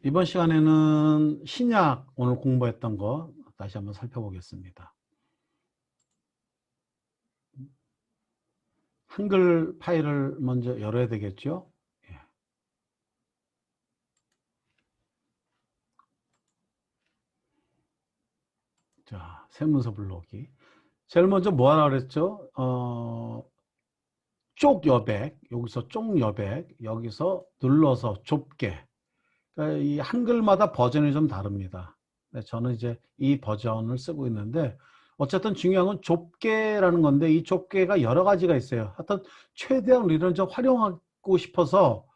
이번 시간에는 신약 오늘 공부했던 거 다시 한번 살펴보겠습니다. 한글 파일을 먼저 열어야 되겠죠? 예. 자, 세문서 불러오기. 제일 먼저 뭐 하라 그랬죠? 쪽 여백, 여기서 쪽 여백, 여기서 눌러서 좁게. 그러니까 이 한글마다 버전이 좀 다릅니다. 네, 저는 이제 이 버전을 쓰고 있는데 어쨌든 중요한 건 좁게라는 건데 이 좁게가 여러 가지가 있어요. 하여튼 최대한 우리는 좀 활용하고 싶어서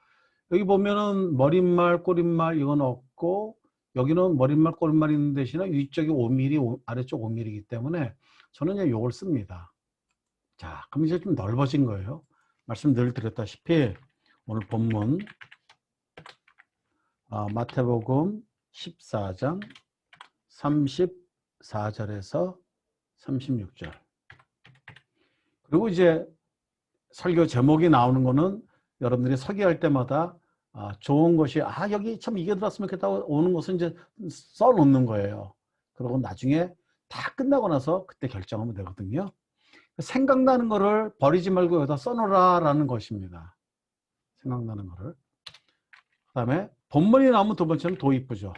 여기 보면은 머릿말, 꼬릿말 이건 없고 여기는 머릿말, 꼬릿말 있는 대신에 위쪽이 5mm, 아래쪽 5mm이기 때문에 저는 그냥 이걸 씁니다. 자, 그럼 이제 좀 넓어진 거예요. 말씀 늘 드렸다시피 오늘 본문 마태복음 14장 34절에서 36절. 그리고 이제 설교 제목이 나오는 거는 여러분들이 설교할 때마다 좋은 것이 여기 참 이게 들었으면 좋겠다고 오는 것은 이제 써놓는 거예요. 그리고 나중에 다 끝나고 나서 그때 결정하면 되거든요. 생각나는 거를 버리지 말고 여기다 써놓으라라는 것입니다. 생각나는 거를. 그 다음에 본문이 나오면 두 번째는 도입부죠.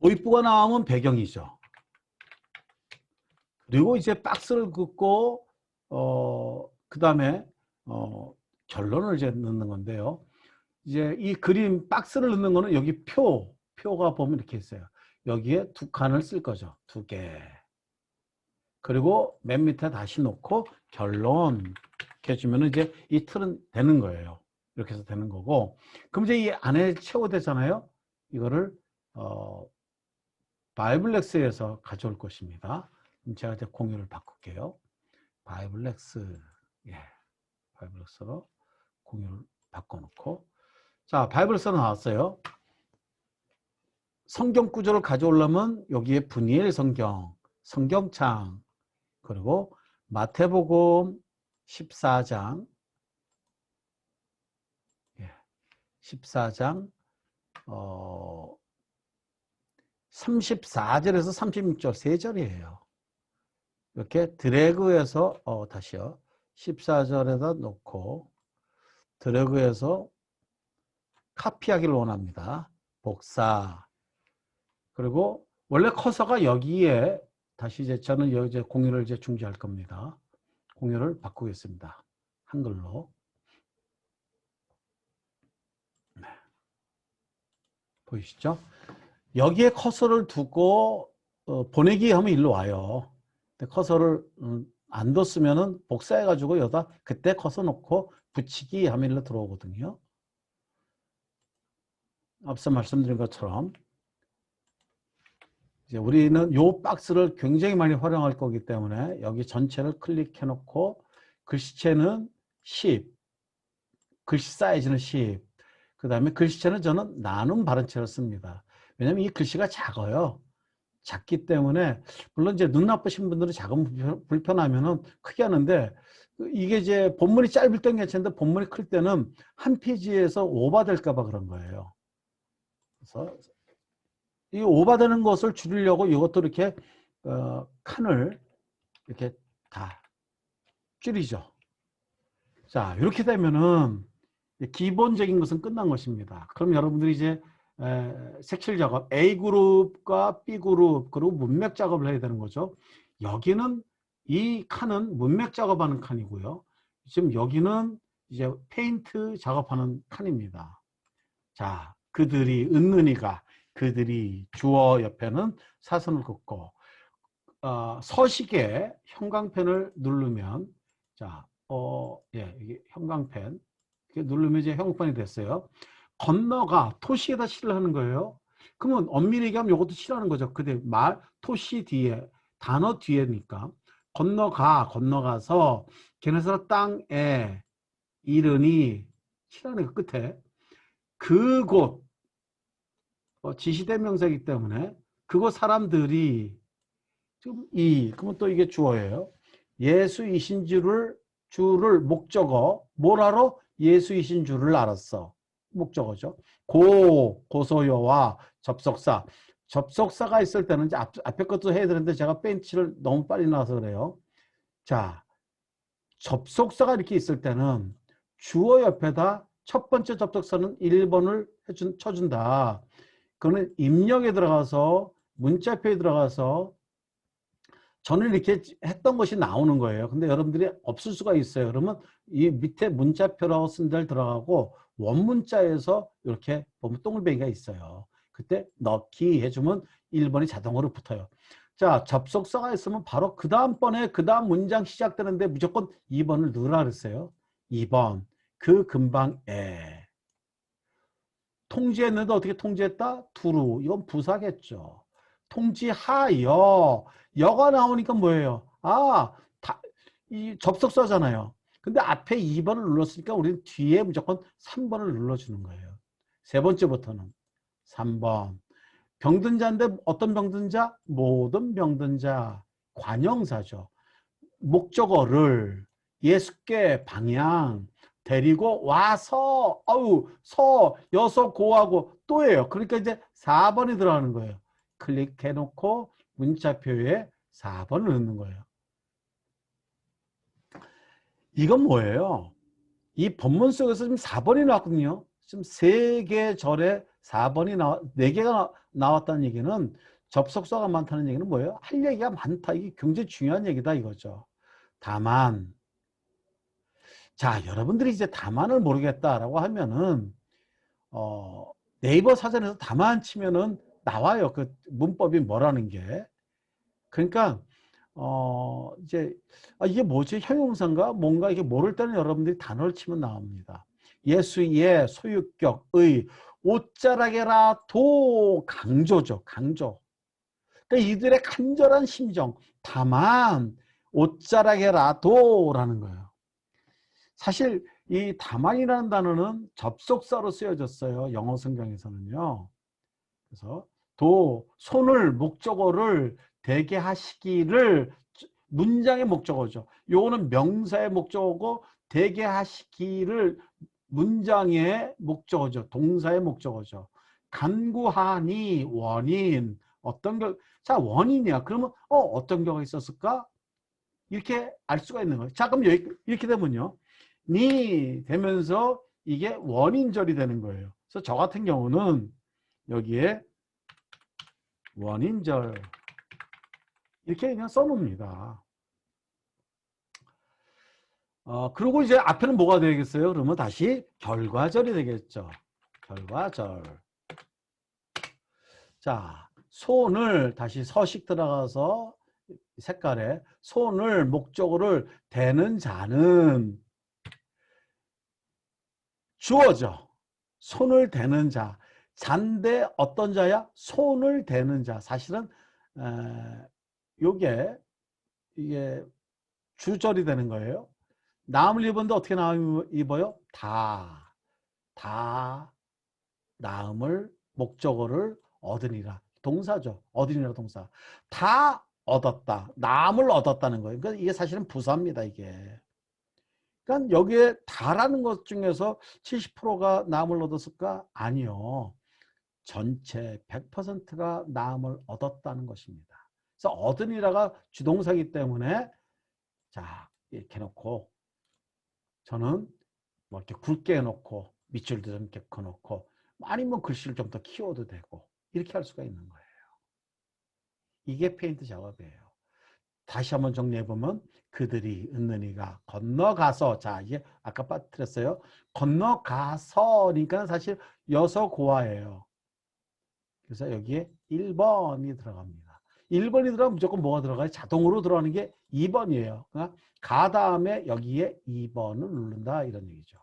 도입부가 나오면 배경이죠. 그리고 이제 박스를 긋고 그 다음에 결론을 이제 넣는 건데요. 이제 이 그림 박스를 넣는 거는 여기 표가 보면 이렇게 있어요. 여기에 두 칸을 쓸 거죠. 두 개. 그리고 맨 밑에 다시 놓고 결론 이렇게 해주면 이제 이 틀은 되는 거예요. 이렇게 해서 되는 거고. 그럼 이제 이 안에 채워되잖아요. 이거를 바이블렉스에서 가져올 것입니다. 그럼 제가 이제 공유를 바꿀게요. 바이블렉스, 바이블렉스로 공유를 바꿔놓고. 자, 바이블렉스 나왔어요. 성경 구조를 가져오려면 여기에 분이엘 성경, 성경창, 그리고 마태복음 14장, 14장 34절에서 36절 세 절이에요. 이렇게 드래그해서 다시요. 14절에다 놓고 드래그해서 카피하기를 원합니다. 복사. 그리고 원래 커서가 여기에 다시 이제 저는 여기 이제 공유를 이제 중지할 겁니다. 공유를 바꾸겠습니다. 한글로. 네. 보이시죠? 여기에 커서를 두고 보내기 하면 일로 와요. 근데 커서를 안 뒀으면은 복사해가지고 여기다 그때 커서 놓고 붙이기 하면 일로 들어오거든요. 앞서 말씀드린 것처럼 이제 우리는 요 박스를 굉장히 많이 활용할 거기 때문에 여기 전체를 클릭해 놓고 글씨체는 10, 글씨 사이즈는 10, 그 다음에 글씨체는 저는 나눔 발음체를 씁니다. 왜냐면 이 글씨가 작아요. 작기 때문에 물론 이제 눈 나쁘신 분들은 작으면 불편하면은 크게 하는데 이게 이제 본문이 짧을 땐 괜찮은데 본문이 클 때는 한 페이지에서 오버될까 봐 그런 거예요. 그래서 이 오버되는 것을 줄이려고 이것도 이렇게 칸을 이렇게 다 줄이죠. 자, 이렇게 되면은 기본적인 것은 끝난 것입니다. 그럼 여러분들이 이제 색칠 작업 A그룹과 B그룹 그리고 문맥 작업을 해야 되는 거죠. 여기는 이 칸은 문맥 작업하는 칸이고요. 지금 여기는 이제 페인트 작업하는 칸입니다. 자, 그들이 은은이가 그들이 주어 옆에는 사선을 긋고 서식에 형광펜을 누르면 자, 이게 형광펜 이렇게 누르면 이제 형광펜이 됐어요. 건너가 토시에다 칠을 하는 거예요. 그러면 엄밀히 얘기하면 이것도 칠하는 거죠. 근데 토시 뒤에 단어 뒤에니까 건너가서 걔네서 땅에 이르니 칠하는 그 끝에 그곳 지시대명사이기 때문에 그곳 사람들이 지금 그러면 또 이게 주어예요. 예수이신 주를 목적어 뭐라로 예수이신 줄을 알았어. 목적어죠. 고소여와 접속사. 접속사가 있을 때는 이제 앞에 것도 해야 되는데 제가 벤치를 너무 빨리 나와서 그래요. 자, 접속사가 이렇게 있을 때는 주어 옆에다 첫 번째 접속사는 1번을 쳐준다. 그거는 입력에 들어가서 문자표에 들어가서 저는 이렇게 했던 것이 나오는 거예요. 근데 여러분들이 없을 수가 있어요. 그러면 이 밑에 문자표라고 쓴 데를 들어가고 원문자에서 이렇게 보면 동글뱅이가 있어요. 그때 넣기 해주면 1번이 자동으로 붙어요. 자, 접속사가 있으면 바로 그 다음번에 그 다음 문장 시작되는데 무조건 2번을 넣으라 그랬어요. 2번. 그 근방에. 통지했는데 어떻게 통지했다? 두루. 이건 부사겠죠. 통지하여. 여가 나오니까 뭐예요? 아, 이 접속사잖아요. 근데 앞에 2번을 눌렀으니까 우리는 뒤에 무조건 3번을 눌러주는 거예요. 세 번째부터는 3번. 병든자인데 어떤 병든자? 모든 병든자. 관형사죠. 목적어를 예수께 방향 데리고 와서 여서 고하고 또예요. 그러니까 이제 4번이 들어가는 거예요. 클릭해 놓고 문자표에 4번을 넣는 거예요. 이건 뭐예요? 이 본문 속에서 지금 4번이 나왔거든요. 지금 3개 절에 4번이 4개가 나왔다는 얘기는 접속사가 많다는 얘기는 뭐예요? 할 얘기가 많다. 이게 굉장히 중요한 얘기다 이거죠. 다만 자, 여러분들이 이제 다만을 모르겠다라고 하면은 네이버 사전에서 다만 치면은 나와요. 그 문법이 뭐라는 게. 그러니까 이제 이게 뭐지? 형용사인가? 뭔가 이게 모를 때는 여러분들이 단어를 치면 나옵니다. 예수의 소유격의 옷자락에라도 강조죠. 강조. 그러니까 이들의 간절한 심정. 다만 옷자락에라도라는 거예요. 사실 이 다만이라는 단어는 접속사로 쓰여졌어요. 영어 성경에서는요. 그래서 손을 목적어를 대게 하시기를 문장의 목적어죠. 요거는 명사의 목적어고 대게 하시기를 문장의 목적어죠. 동사의 목적어죠. 간구하니 원인 자 원인이야. 그러면 어떤 경우가 있었을까? 이렇게 알 수가 있는 거예요. 자, 그럼 이렇게 되면요. 니 되면서 이게 원인절이 되는 거예요. 그래서 저 같은 경우는 여기에 원인절 이렇게 그냥 써놓습니다. 그리고 이제 앞에는 뭐가 되겠어요? 그러면 다시 결과절이 되겠죠. 결과절. 자, 손을 다시 서식 들어가서 색깔에 손을 목적어를 대는 자는 주어져. 손을 대는 자. 잔데 어떤 자야? 손을 대는 자. 사실은 요게 이게 주절이 되는 거예요. 나음을 입었는데 어떻게 나음 입어요? 다 나음을 목적어를 얻으니라. 동사죠. 얻으니라 동사. 다 얻었다. 나음을 얻었다는 거예요. 그러니까 이게 사실은 부사입니다. 이게. 그러니까 여기에 다라는 것 중에서 70%가 나음을 얻었을까? 아니요. 전체 100%가 나음을 얻었다는 것입니다. 그래서 얻으니라가 주동사이기 때문에 자 이렇게 해놓고 저는 뭐 이렇게 굵게 해놓고 밑줄도 좀 이렇게 그어놓고 아니면 글씨를 좀 더 키워도 되고 이렇게 할 수가 있는 거예요. 이게 페인트 작업이에요. 다시 한번 정리해보면 그들이 은는이가 건너가서 자 이게 아까 빠뜨렸어요. 건너가서니까 사실 여서 고아예요. 그래서 여기에 1번이 들어갑니다. 1번이 들어가면 무조건 뭐가 들어가요? 자동으로 들어가는 게 2번이에요. 그러니까 가 다음에 여기에 2번을 누른다 이런 얘기죠.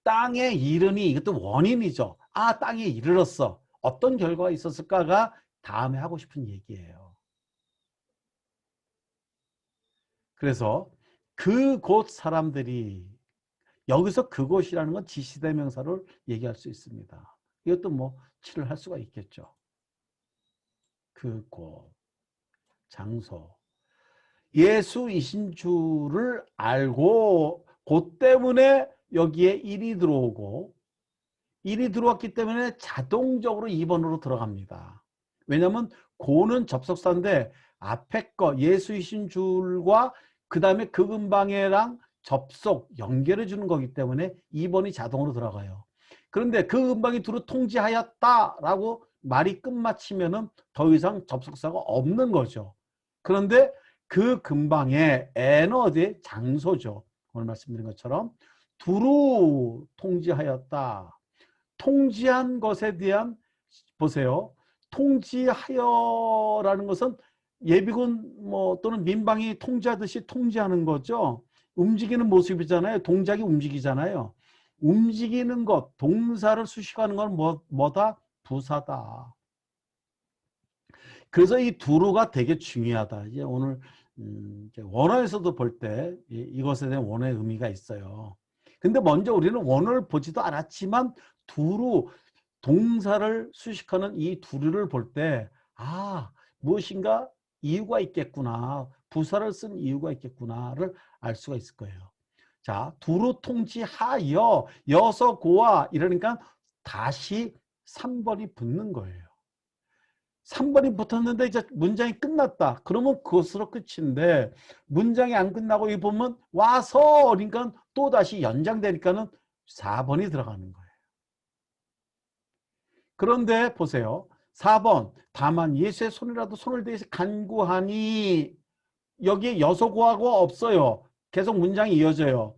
땅에 이르니 이것도 원인이죠. 아 땅에 이르렀어. 어떤 결과가 있었을까가 다음에 하고 싶은 얘기예요. 그래서 그곳 사람들이 여기서 그곳이라는 건 지시대명사를 얘기할 수 있습니다. 이것도 뭐 칠을 할 수가 있겠죠. 그곳, 장소. 예수이신 줄을 알고 그 때문에 여기에 1이 들어오고 1이 들어왔기 때문에 자동적으로 2번으로 들어갑니다. 왜냐하면 고는 접속사인데 앞에 거 예수이신 줄과 그 다음에 그 근방에랑 접속 연결해 주는 거기 때문에 2번이 자동으로 들어가요. 그런데 그 근방이 두루 통지하였다라고 말이 끝마치면은 더 이상 접속사가 없는 거죠. 그런데 그 근방에 에너지 장소죠. 오늘 말씀드린 것처럼 두루 통지하였다. 통지한 것에 대한 보세요. 통지하여라는 것은 예비군 뭐 또는 민방위 통지하듯이 통지하는 거죠. 움직이는 모습이잖아요. 동작이 움직이잖아요. 움직이는 것, 동사를 수식하는 건 뭐다? 부사다. 그래서 이 두루가 되게 중요하다. 이제 오늘 이제 원어에서도 볼 때 이것에 대한 원어의 의미가 있어요. 근데 먼저 우리는 원어를 보지도 않았지만 두루 동사를 수식하는 이 두루를 볼 때 무엇인가 이유가 있겠구나. 부사를 쓴 이유가 있겠구나를 알 수가 있을 거예요. 자, 두루 통지하여 여서 고와 이러니까 다시 3번이 붙는 거예요. 3번이 붙었는데 이제 문장이 끝났다. 그러면 그것으로 끝인데 문장이 안 끝나고 이 보면 와서 그러니까 또 다시 연장되니까는 4번이 들어가는 거예요. 그런데 보세요. 4번 다만 예수의 손이라도 손을 대서 간구하니 여기에 여소고하고 없어요. 계속 문장이 이어져요.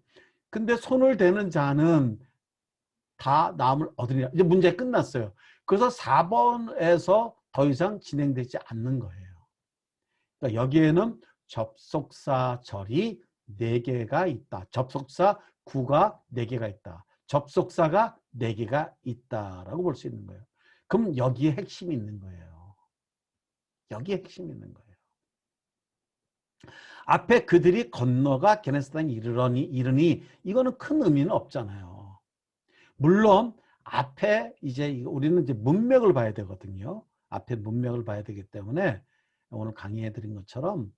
근데 손을 대는 자는 다 나음을 얻으리라. 이제 문제 끝났어요. 그래서 4번에서 더 이상 진행되지 않는 거예요. 그러니까 여기에는 접속사 절이 4개가 있다. 접속사 구가 4개가 있다. 접속사가 4개가 있다라고 볼 수 있는 거예요. 그럼 여기에 핵심이 있는 거예요. 여기에 핵심이 있는 거예요. 앞에 그들이 건너가 게네사렛 땅에 이르니 이거는 큰 의미는 없잖아요. 물론 앞에 이제 우리는 이제 문맥을 봐야 되거든요. 앞에 문맥을 봐야 되기 때문에 오늘 강의해 드린 것처럼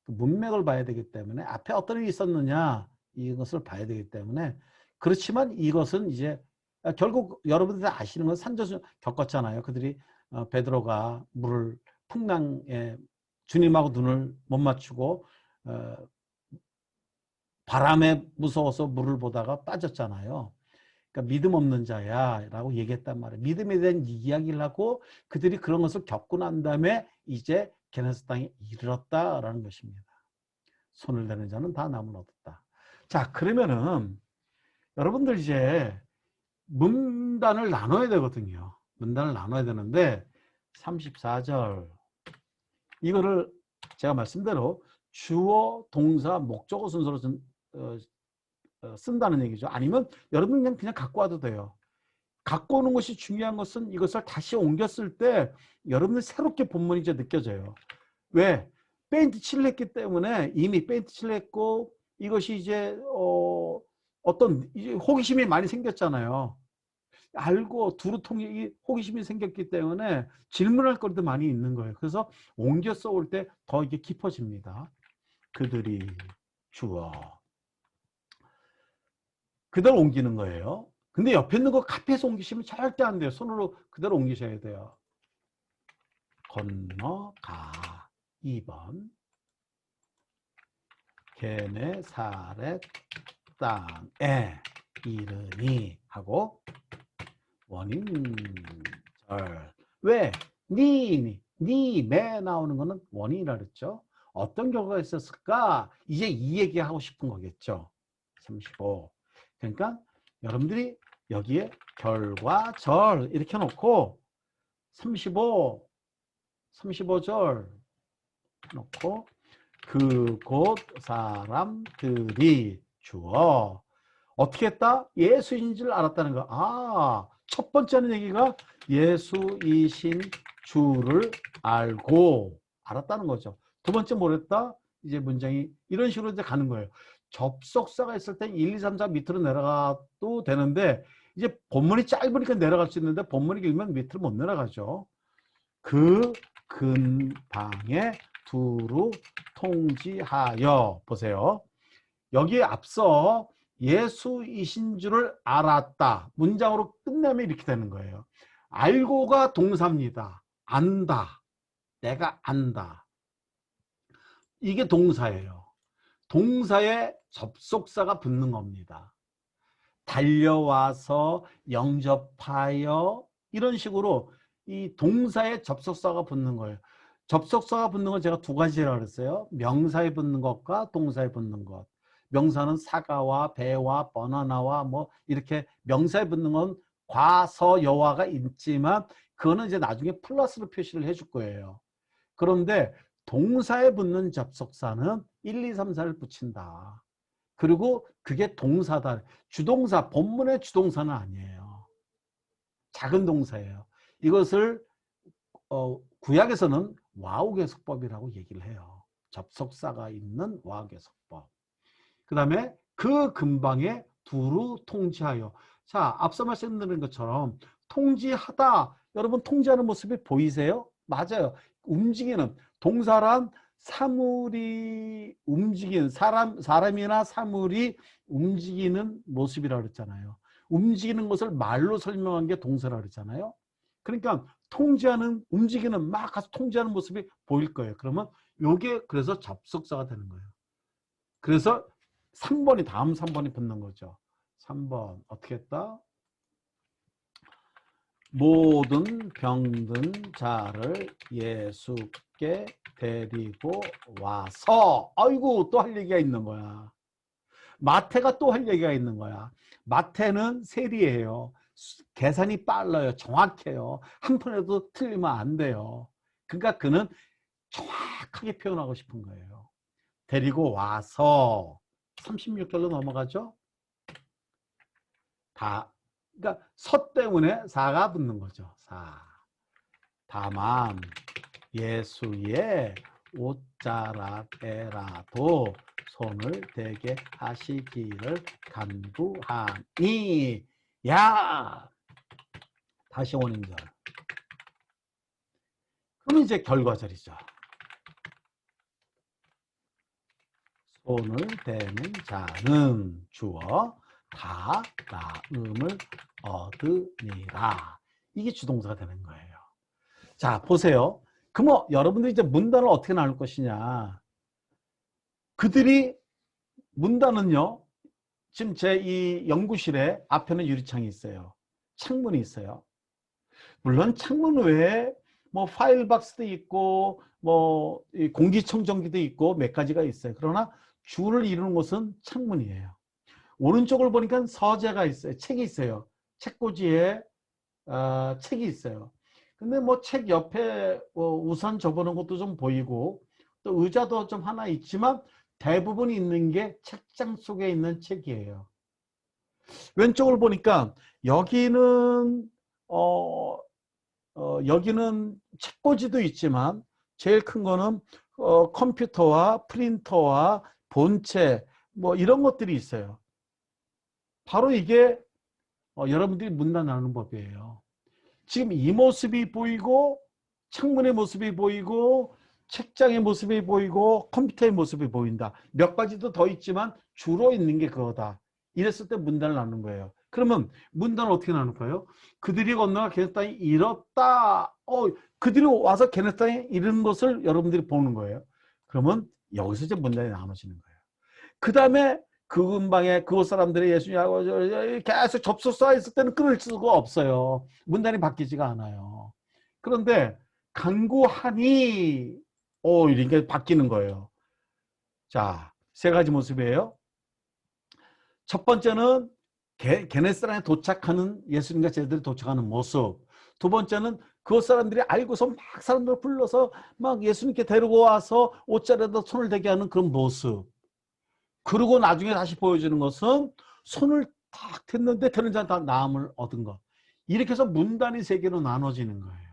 문맥을 봐야 되기 때문에 앞에 어떤 일이 있었느냐 이것을 봐야 되기 때문에 그렇지만 이것은 이제 결국 여러분들이 아시는 건 산저수 겪었잖아요. 그들이 베드로가 물을 풍랑에 주님하고 눈을 못 맞추고 바람에 무서워서 물을 보다가 빠졌잖아요. 그러니까 믿음 없는 자야 라고 얘기했단 말이에요. 믿음에 대한 이야기를 하고 그들이 그런 것을 겪고 난 다음에 이제 게네사렛 땅에 이르렀다라는 것입니다. 손을 대는 자는 다 남을 얻었다. 자, 그러면은 여러분들 이제 문단을 나눠야 되거든요. 문단을 나눠야 되는데 34절 이거를 제가 말씀대로 주어, 동사, 목적어 순서로 쓴다는 얘기죠. 아니면 여러분 그냥 갖고 와도 돼요. 갖고 오는 것이 중요한 것은 이것을 다시 옮겼을 때 여러분들 새롭게 본문이 이제 느껴져요. 왜? 페인트 칠을 했기 때문에 이미 페인트 칠을 했고 이것이 이제 어떤 이제 호기심이 많이 생겼잖아요. 알고 두루통이 호기심이 생겼기 때문에 질문할 것도 많이 있는 거예요. 그래서 옮겨 써올 때 더 이게 깊어집니다. 그들이 주어 그대로 옮기는 거예요. 근데 옆에 있는 거 카페에서 옮기시면 절대 안 돼요. 손으로 그대로 옮기셔야 돼요. 건너가 2번 게네사렛 땅에 이르니 하고 원인절 왜? 매 나오는 거는 원인이라 그랬죠. 어떤 경우가 있었을까? 이제 이 얘기하고 싶은 거겠죠. 35 그러니까 여러분들이 여기에 결과절 이렇게 놓고 35절 놓고 그곳 사람들이 주어 어떻게 했다? 예수인 줄 알았다는 거. 첫 번째는 얘기가 예수이신 주를 알고 알았다는 거죠. 두 번째 뭐랬다? 이제 문장이 이런 식으로 이제 가는 거예요. 접속사가 있을 때 1, 2, 3, 4 밑으로 내려가도 되는데 이제 본문이 짧으니까 내려갈 수 있는데 본문이 길면 밑으로 못 내려가죠. 그 근방에 두루 통지하여 보세요. 여기에 앞서 예수이신 줄을 알았다. 문장으로 끝내면 이렇게 되는 거예요. 알고가 동사입니다. 안다. 내가 안다. 이게 동사예요. 동사에 접속사가 붙는 겁니다. 달려와서, 영접하여, 이런 식으로 이 동사에 접속사가 붙는 거예요. 접속사가 붙는 건 제가 두 가지라고 그랬어요. 명사에 붙는 것과 동사에 붙는 것. 명사는 사과와 배와 바나나와 뭐 이렇게 명사에 붙는 건 과서 여와가 있지만 그거는 이제 나중에 플러스로 표시를 해줄 거예요. 그런데 동사에 붙는 접속사는 1, 2, 3, 4를 붙인다. 그리고 그게 동사다. 주동사, 본문의 주동사는 아니에요. 작은 동사예요. 이것을 구약에서는 와우계속법이라고 얘기를 해요. 접속사가 있는 와우계속법. 그 다음에 그 근방에 두루 통지하여. 자, 앞서 말씀드린 것처럼 통지하다. 여러분 통지하는 모습이 보이세요? 맞아요. 움직이는 동사란 사물이 움직이는 사람이나 사물이 움직이는 모습이라고 그랬잖아요. 움직이는 것을 말로 설명한 게 동사라고 그랬잖아요. 그러니까 통지하는 움직이는 막 가서 통지하는 모습이 보일 거예요. 그러면 요게 그래서 접속사가 되는 거예요. 그래서 3번이 다음 3번이 붙는 거죠. 3번 어떻게 했다? 모든 병든 자를 예수께 데리고 와서. 아이고 또 할 얘기가 있는 거야. 마태가 또 할 얘기가 있는 거야. 마태는 세리예요. 계산이 빨라요. 정확해요. 한 푼에도 틀리면 안 돼요. 그러니까 그는 정확하게 표현하고 싶은 거예요. 데리고 와서 36절로 넘어가죠. 그러니까 서 때문에 사가 붙는 거죠. 사. 다만 예수의 옷자락에라도 손을 대게 하시기를 간구하니. 야! 다시 원인절. 그럼 이제 결과절이죠. 손을 대는 자는 주어 다 나음을 얻으니라. 이게 주동사가 되는 거예요. 자, 보세요. 그럼 여러분들이 이제 문단을 어떻게 나눌 것이냐. 그들이 문단은요. 지금 제 이 연구실에 앞에는 유리창이 있어요. 창문이 있어요. 물론 창문 외에 뭐 파일 박스도 있고 뭐 공기청정기도 있고 몇 가지가 있어요. 그러나 주를 이루는 곳은 창문이에요. 오른쪽을 보니까 서재가 있어요. 책이 있어요. 책꽂이에 책이 있어요. 근데 뭐 책 옆에 우산 접어놓은 것도 좀 보이고 또 의자도 좀 하나 있지만 대부분 있는 게 책장 속에 있는 책이에요. 왼쪽을 보니까 여기는 여기는 책꽂이도 있지만 제일 큰 거는 컴퓨터와 프린터와 본체 뭐 이런 것들이 있어요. 바로 이게 여러분들이 문단 나누는 법이에요. 지금 이 모습이 보이고 창문의 모습이 보이고 책장의 모습이 보이고 컴퓨터의 모습이 보인다. 몇 가지도 더 있지만 주로 있는 게 그거다. 이랬을 때 문단을 나누는 거예요. 그러면 문단을 어떻게 나눌까요? 그들이 건너가 걔네 땅에 이뤘다. 그들이 와서 걔네 땅에 이른 것을 여러분들이 보는 거예요. 그러면 여기서 이제 문단이 나눠지는 거예요. 그 다음에 그 근방에 그곳 사람들이 예수님하고 계속 접속사가 있을 때는 끊을 수가 없어요. 문단이 바뀌지가 않아요. 그런데 간구하니 이렇게 바뀌는 거예요. 자, 세 가지 모습이에요. 첫 번째는 게네사렛에 도착하는 예수님과 제자들이 도착하는 모습. 두 번째는 그 사람들이 알고서 막 사람들을 불러서 막 예수님께 데리고 와서 옷자리에다 손을 대게 하는 그런 모습. 그리고 나중에 다시 보여주는 것은 손을 탁 댔는데 되는 자는 다 나음을 얻은 것. 이렇게 해서 문단이 세 개로 나눠지는 거예요.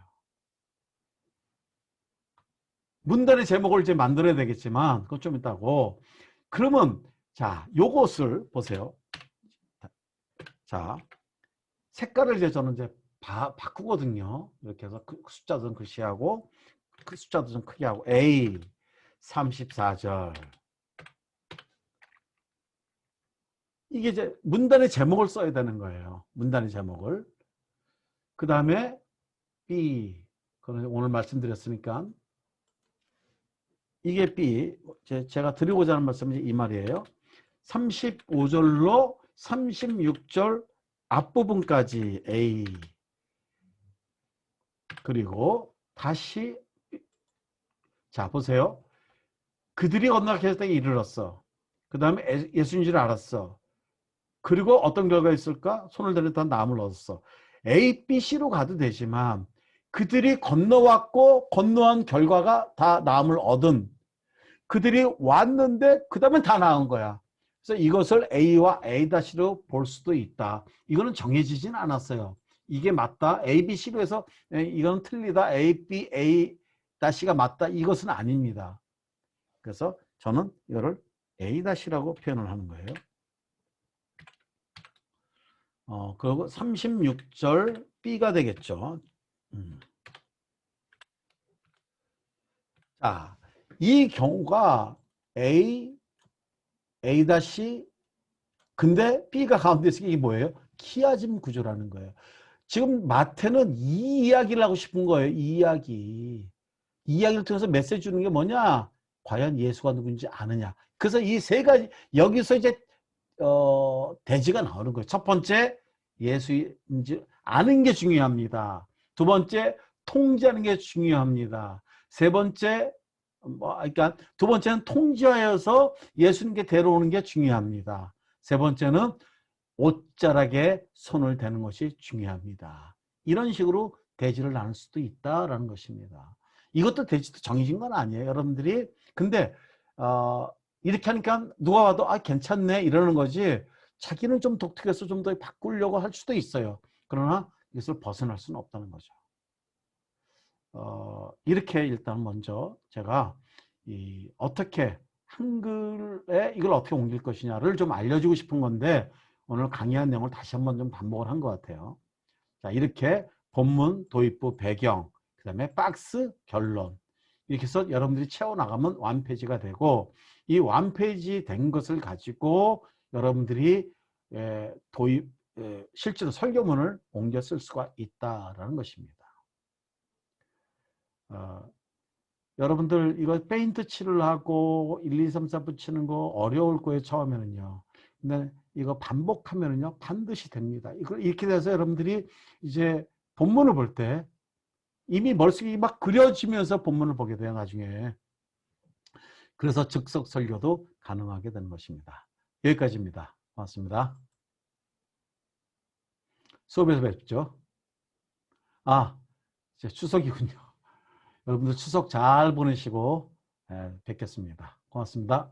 문단의 제목을 이제 만들어야 되겠지만 그건 좀 있다고. 그러면 자, 요것을 보세요. 자, 색깔을 이제 저는 이제 바꾸거든요. 이렇게 해서 그 숫자도 좀 글씨하고 그 숫자도 좀 크게 하고 A 34절 이게 이제 문단의 제목을 써야 되는 거예요. 문단의 제목을. 그 다음에 B. 그건 오늘 말씀드렸으니까. 이게 B. 제가 드리고자 하는 말씀이 이 말이에요. 35절로 36절 앞부분까지 A. 그리고 다시 자 보세요. 그들이 건너갈 때 이르렀어. 그 다음에 예수인 줄 알았어. 그리고 어떤 결과가 있을까? 손을 대렸다 나무를 얻었어. A, B, C로 가도 되지만 그들이 건너왔고 건너한 결과가 다 나음을 얻은, 그들이 왔는데 그 다음에 다 나은 거야. 그래서 이것을 A와 A-로 볼 수도 있다. 이거는 정해지진 않았어요. 이게 맞다. A, B, C로 해서 이건 틀리다. A, B, A-가 맞다. 이것은 아닙니다. 그래서 저는 이거를 A-라고 표현을 하는 거예요. 그리고 36절 B가 되겠죠. 자, 이 경우가 A, A-, 근데 B가 가운데 있으니까 이게 뭐예요? 키아짐 구조라는 거예요. 지금 마태는 이 이야기를 하고 싶은 거예요. 이 이야기. 이 이야기를 통해서 메시지 주는 게 뭐냐? 과연 예수가 누군지 아느냐? 그래서 이 세 가지, 여기서 이제 대지가 나오는 거예요. 첫 번째, 예수인지 아는 게 중요합니다. 두 번째, 통제하는 게 중요합니다. 세 번째, 그러니까 두 번째는 통제하여서 예수님께 데려오는 게 중요합니다. 세 번째는 옷자락에 손을 대는 것이 중요합니다. 이런 식으로 대지를 나눌 수도 있다라는 것입니다. 이것도 대지도 정해진 건 아니에요, 여러분들이. 근데 이렇게 하니까 누가 와도 괜찮네 이러는 거지, 자기는 좀 독특해서 좀 더 바꾸려고 할 수도 있어요. 그러나 이것을 벗어날 수는 없다는 거죠. 이렇게 일단 먼저 제가 어떻게 한글에 이걸 어떻게 옮길 것이냐를 좀 알려주고 싶은 건데, 오늘 강의한 내용을 다시 한번 좀 반복을 한 것 같아요. 자, 이렇게 본문, 도입부, 배경, 그 다음에 박스, 결론, 이렇게 해서 여러분들이 채워나가면 완페이지가 되고, 이 완페이지 된 것을 가지고 여러분들이 실제로 설교문을 옮겨 쓸 수가 있다라는 것입니다. 여러분들 이거 페인트 칠을 하고 1, 2, 3, 4 붙이는 거 어려울 거예요, 처음에는요. 근데 이거 반복하면은요 반드시 됩니다. 이렇게 돼서 여러분들이 이제 본문을 볼 때 이미 머릿속에 막 그려지면서 본문을 보게 돼요, 나중에. 그래서 즉석 설교도 가능하게 되는 것입니다. 여기까지입니다. 고맙습니다. 수업에서 뵙죠. 이제 추석이군요. 여러분들 추석 잘 보내시고 뵙겠습니다. 고맙습니다.